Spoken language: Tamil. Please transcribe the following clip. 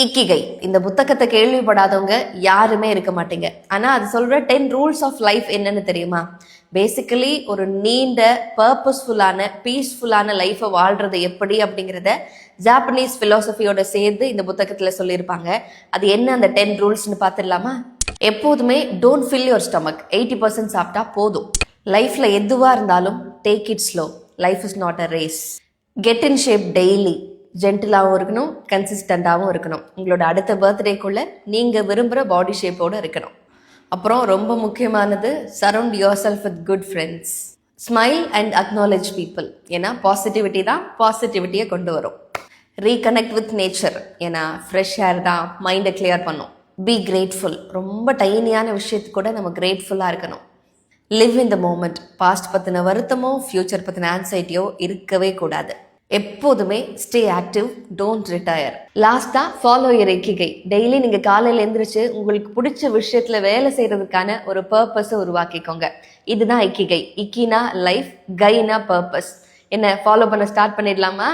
இக்கிகை இந்த புத்தகத்தை கேள்விப்படாதவங்க யாருமே இருக்க மாட்டீங்க. ஆனா அது சொல்ற 10 ரூல்ஸ் ஆஃப் லைஃப் என்னன்னு தெரியுமா? பேசிக்கலி ஒரு நீண்ட பர்பஸ்ஃபுல்லான பீஸ்ஃபுல்லான லைஃபை வாழ்றது எப்படி அப்படிங்கிறத ஜாப்பனீஸ் பிலாசபியோட சேர்ந்து இந்த புத்தகத்துல சொல்லியிருப்பாங்க. அது என்ன அந்த 10 ரூல்ஸ்னு பார்த்துடலாமா? எப்போதுமே டோன்ட் ஃபில் யுவர் ஸ்டமக். 80% சாப்பிட்டா போதும். லைஃப்ல எதுவா இருந்தாலும் take it slow. Life is not a race. Get in shape daily. ஜென்டிலாகவும் இருக்கணும், கன்சிஸ்டண்ட்டாகவும் இருக்கணும். உங்களோட அடுத்த பர்த்டேக்குள்ளே நீங்கள் விரும்புகிற பாடி ஷேப்போடு இருக்கணும். அப்புறம் ரொம்ப முக்கியமானது, surround yourself with good friends. Smile and acknowledge people. ஏன்னா பாசிட்டிவிட்டி தான் பாசிட்டிவிட்டியை கொண்டு வரும். Reconnect with nature. ஏன்னா ஃப்ரெஷ் ஏர் தான் மைண்டை கிளியர் பண்ணும். Be grateful. ரொம்ப டைனியான விஷயத்துக்கு கூட நம்ம கிரேட்ஃபுல்லாக இருக்கணும். Live in the moment. Past பற்றின வருத்தமோ ஃப்யூச்சர் பற்றின ஆன்சைட்டியோ இருக்கவே கூடாது. எப்போதுமே ஸ்டே ஆக்டிவ், டோன்ட் ரிட்டையர். லாஸ்டா ஃபாலோ யுவர் இக்கிகை. டெய்லி நீங்க காலையில எந்திரிச்சு உங்களுக்கு பிடிச்ச விஷயத்துல வேலை செய்யறதுக்கான ஒரு பர்பஸை உருவாக்கிக்கோங்க. இதுதான் இக்கிகை. இக்கினா லைஃப், கைனா பர்பஸ். என்ன ஃபாலோ பண்ண ஸ்டார்ட் பண்ணிடலாமா?